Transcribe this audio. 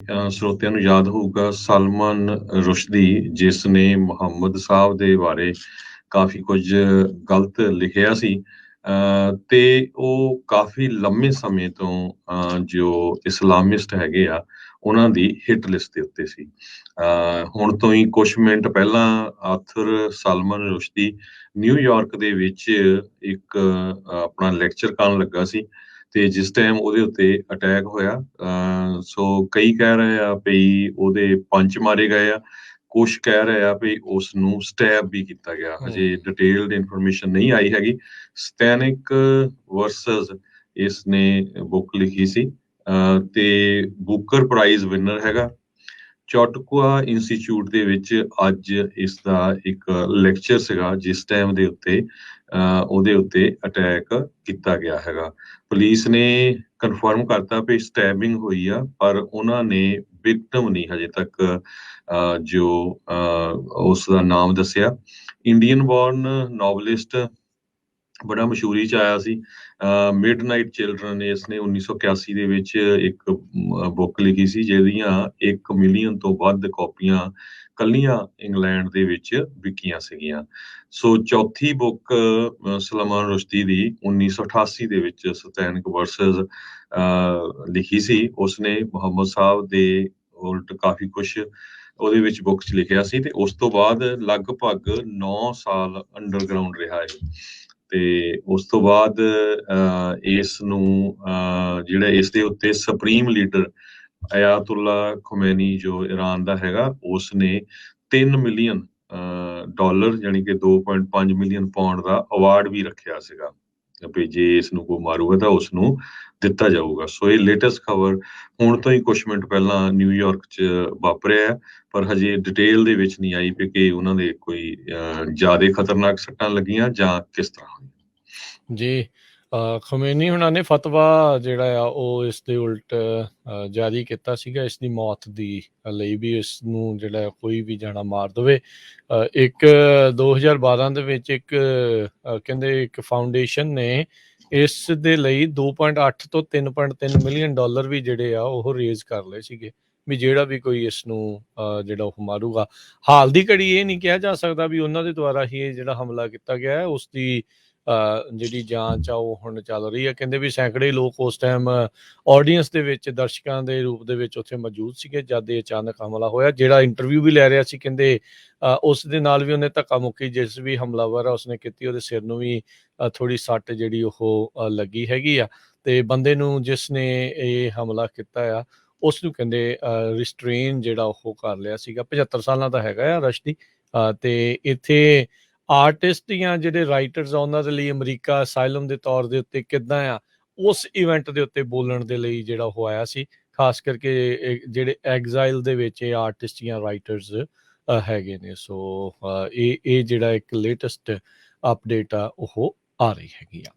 ਸਰੋਤਿਆਂ ਨੂੰ ਯਾਦ ਹੋਊਗਾ ਸਲਮਾਨ ਰੁਸ਼ਦੀ, ਜਿਸ ਨੇ ਮੁਹੰਮਦ ਸਾਹਿਬ ਦੇ ਬਾਰੇ ਕਾਫੀ ਕੁਝ ਗਲਤ ਲਿਖਿਆ ਸੀ। ਤੇ ਉਹ ਕਾਫੀ ਲੰਮੇ ਸਮੇਂ ਤੋਂ ਜੋ ਇਸਲਾਮਿਸਟ ਹੈਗੇ ਆ ਉਹਨਾਂ ਦੀ ਹਿੱਟ ਲਿਸਟ ਦੇ ਉੱਤੇ ਸੀ। ਹੁਣ ਤੋਂ ਹੀ ਕੁਛ ਮਿੰਟ ਪਹਿਲਾਂ ਆਥਰ ਸਲਮਾਨ ਰੁਸ਼ਦੀ ਨਿਊਯਾਰਕ ਦੇ ਵਿੱਚ ਇੱਕ ਆਪਣਾ ਲੈਕਚਰ ਕਰਨ ਲੱਗਾ ਸੀ ਤੇ ਜਿਸ ਟਾਈਮ ਉਹਦੇ ਉੱਤੇ ਅਟੈਕ ਹੋਇਆ। ਸੋ ਕਈ ਕਹਿ ਰਹੇ ਆ ਵੀ ਉਹਦੇ ਪੰਜ ਮਾਰੇ ਗਏ ਆ, ਕੁਛ ਕਹਿ ਰਹੇ ਆ ਵੀ ਉਸ ਨੂੰ ਸਟੈਬ ਵੀ ਕੀਤਾ ਗਿਆ। ਹਜੇ ਡਿਟੇਲਡ ਇਨਫੋਰਮੇਸ਼ਨ ਨਹੀਂ ਆਈ ਹੈਗੀ। ਸਟੈਨਿਕ ਵਰਸਸ ਇਸ ਨੇ ਬੁੱਕ ਲਿਖੀ ਸੀ ਤੇ ਬੁਕਰ ਪ੍ਰਾਈਜ਼ ਵਿਨਰ ਹੈਗਾ। ਚੌਟਕੁਆ ਇੰਸਟੀਚਿਊਟ ਦੇ ਵਿੱਚ ਅੱਜ ਇਸ ਦਾ ਇੱਕ ਲੈਕਚਰ ਸੀਗਾ ਜਿਸ ਟਾਈਮ ਦੇ ਉੱਤੇ ਉਹਦੇ ਉੱਤੇ ਅਟੈਕ ਕੀਤਾ ਗਿਆ ਹੈਗਾ। ਪੁਲਿਸ ਨੇ ਕਨਫਰਮ ਕਰਤਾ ਵੀ ਸਟੈਬਿੰਗ ਹੋਈ ਆ, ਪਰ ਉਹਨਾਂ ਨੇ ਵਿਕਟਮ ਨਹੀਂ ਹਜੇ ਤੱਕ ਜੋ ਉਸ ਦਾ ਨਾਮ ਦੱਸਿਆ। ਇੰਡੀਅਨ ਬੋਰਨ ਨੋਵਲਿਸਟ, ਬੜਾ ਮਸ਼ਹੂਰੀ ਚ ਆਇਆ ਸੀ। ਮਿਡਨਾਈਟ ਚਿਲਡਰਨ ਇਸਨੇ 1981 ਦੇ ਵਿੱਚ ਇੱਕ ਬੁੱਕ ਲਿਖੀ ਸੀ ਜਿਹਦੀਆਂ 1 ਮਿਲੀਅਨ ਤੋਂ ਵੱਧ ਕਾਪੀਆਂ ਕੱਲੀਆਂ ਇੰਗਲੈਂਡ ਦੇ ਵਿੱਚ ਵਿਕੀਆਂ ਸੀਗੀਆਂ। ਸੋ ਚੌਥੀ ਬੁੱਕ ਸਲਮਾਨ ਰੁਸ਼ਦੀ ਦੀ 1988 ਦੇ ਵਿੱਚ ਸਟੈਨਿਕ ਵਰਸਸ ਲਿਖੀ ਸੀ। ਉਸਨੇ ਮੁਹੰਮਦ ਸਾਹਿਬ ਦੇ ਉਲਟ ਕਾਫੀ ਕੁਛ ਉਹਦੇ ਵਿੱਚ ਬੁੱਕ 'ਚ ਲਿਖਿਆ ਸੀ ਤੇ ਉਸ ਤੋਂ ਬਾਅਦ ਲਗਭਗ 9 ਸਾਲ ਅੰਡਰਗਰਾਊਂਡ ਰਿਹਾ ਹੈ। ਤੇ ਉਸ ਤੋਂ ਬਾਅਦ ਇਸ ਨੂੰ ਜਿਹੜਾ ਇਸ ਦੇ ਉੱਤੇ ਸੁਪਰੀਮ ਲੀਡਰ ਅਯਾਤੁੱਲਾ ਖੁਮੈਨੀ ਜੋ ਇਰਾਨ ਦਾ ਹੈਗਾ, ਉਸ ਨੇ 3 ਮਿਲੀਅਨ ਡਾਲਰ ਯਾਨੀ ਕਿ 2.5 ਮਿਲੀਅਨ ਪਾਉਂਡ ਦਾ ਅਵਾਰਡ ਵੀ ਰੱਖਿਆ ਸੀਗਾ ਵੀ ਜੇ ਇਸ ਨੂੰ ਕੋਈ ਮਾਰੂਗਾ ਤਾਂ ਉਸ ਨੂੰ ਦਿੱਤਾ ਜਾਊਗਾ। ਸੋ ਇਹ ਲੇਟੈਸਟ ਖਬਰ ਹੁਣ ਤੋਂ ਹੀ ਕੁਛ ਮਿੰਟ ਪਹਿਲਾਂ ਨਿਊਯਾਰਕ 'ਚ ਵਾਪਰਿਆ ਹੈ, ਪਰ ਹਜੇ ਡਿਟੇਲ ਦੇ ਵਿੱਚ ਨਹੀਂ ਆਈ ਵੀ ਕਿ ਉਹਨਾਂ ਦੇ ਕੋਈ ਜ਼ਿਆਦਾ ਖਤਰਨਾਕ ਸੱਟਾਂ ਲੱਗੀਆਂ ਜਾਂ ਕਿਸ ਤਰ੍ਹਾਂ ਹੋਈਆਂ। ਜੀ, ਖਮੇਨੀ ਹੁਣਾਂ ਨੇ ਫਤਵਾ ਜਿਹੜਾ ਆ ਉਹ ਇਸ ਦੇ ਉਲਟ ਜਾਰੀ ਕੀਤਾ ਸੀਗਾ ਇਸ ਦੀ ਮੌਤ ਦੀ ਲਈ ਵੀ ਇਸ ਨੂੰ ਜਿਹੜਾ ਕੋਈ ਵੀ ਜਾਣਾ ਮਾਰ ਦੇਵੇ। ਇੱਕ 2012 ਦੇ ਵਿੱਚ ਇੱਕ ਕਹਿੰਦੇ ਇੱਕ ਫਾਊਂਡੇਸ਼ਨ ਨੇ ਇਸ ਦੇ ਲਈ 2.8 ਤੋਂ 3.3 ਮਿਲੀਅਨ ਡਾਲਰ ਵੀ ਜਿਹੜੇ ਆ ਉਹ ਰੇਜ਼ ਕਰ ਲਏ ਸੀਗੇ ਵੀ ਜਿਹੜਾ ਵੀ ਕੋਈ ਇਸ ਨੂੰ ਜਿਹੜਾ ਉਹ ਮਾਰੂਗਾ। ਹਾਲ ਦੀ ਘੜੀ ਇਹ ਨਹੀਂ ਕਿਹਾ ਜਾ ਸਕਦਾ ਵੀ ਉਹਨਾਂ ਦੇ ਦੁਆਰਾ ਹੀ ਇਹ ਜਿਹੜਾ ਹਮਲਾ ਕੀਤਾ ਗਿਆ ਹੈ ਉਸ ਦੀ ਜਿਹੜੀ ਜਾਂਚ ਆ ਉਹ ਹੁਣ ਚੱਲ ਰਹੀ ਹੈ। ਕਹਿੰਦੇ ਵੀ ਸੈਂਕੜੇ ਲੋਕ ਉਸ ਟਾਈਮ ਆਡੀਅੰਸ ਦੇ ਵਿੱਚ ਦਰਸ਼ਕਾਂ ਦੇ ਰੂਪ ਦੇ ਵਿੱਚ ਉੱਥੇ ਮੌਜੂਦ ਸੀਗੇ ਜਦ ਇਹ ਅਚਾਨਕ ਹਮਲਾ ਹੋਇਆ। ਜਿਹੜਾ ਇੰਟਰਵਿਊ ਵੀ ਲੈ ਰਿਹਾ ਸੀ ਕਹਿੰਦੇ ਉਸ ਦੇ ਨਾਲ ਵੀ ਉਹਨੇ ਧੱਕਾ ਮੁੱਕੀ ਜਿਸ ਵੀ ਹਮਲਾਵਰ ਆ ਉਸਨੇ ਕੀਤੀ, ਉਹਦੇ ਸਿਰ ਨੂੰ ਵੀ ਥੋੜ੍ਹੀ ਸੱਟ ਜਿਹੜੀ ਉਹ ਲੱਗੀ ਹੈਗੀ ਆ। ਤੇ ਬੰਦੇ ਨੂੰ ਜਿਸ ਨੇ ਇਹ ਹਮਲਾ ਕੀਤਾ ਆ ਉਸ ਨੂੰ ਕਹਿੰਦੇ ਰਿਸਟ੍ਰੇਨ ਜਿਹੜਾ ਉਹ ਕਰ ਲਿਆ ਸੀਗਾ। 75 ਸਾਲਾਂ ਦਾ ਹੈਗਾ ਆ ਰਸ਼ਦੀ। ਤੇ ਇੱਥੇ ਆਰਟਿਸਟ ਜਾਂ ਜਿਹੜੇ ਰਾਈਟਰਸ ਆ ਉਹਨਾਂ ਦੇ ਲਈ ਅਮਰੀਕਾ ਅਸਾਈਲਮ ਦੇ ਤੌਰ ਦੇ ਉੱਤੇ ਕਿੱਦਾਂ ਆ ਉਸ ਇਵੈਂਟ ਦੇ ਉੱਤੇ ਬੋਲਣ ਦੇ ਲਈ ਜਿਹੜਾ ਉਹ ਆਇਆ ਸੀ। ਖਾਸ ਕਰਕੇ ਜਿਹੜੇ ਐਗਜ਼ਾਈਲ ਦੇ ਵਿੱਚ ਇਹ ਆਰਟਿਸਟ ਜਾਂ ਰਾਈਟਰਸ ਹੈਗੇ ਨੇ। ਸੋ ਇਹ ਜਿਹੜਾ ਇੱਕ ਲੇਟੈਸਟ ਅਪਡੇਟ ਆ ਉਹ ਆ ਰਹੀ ਹੈਗੀ ਆ।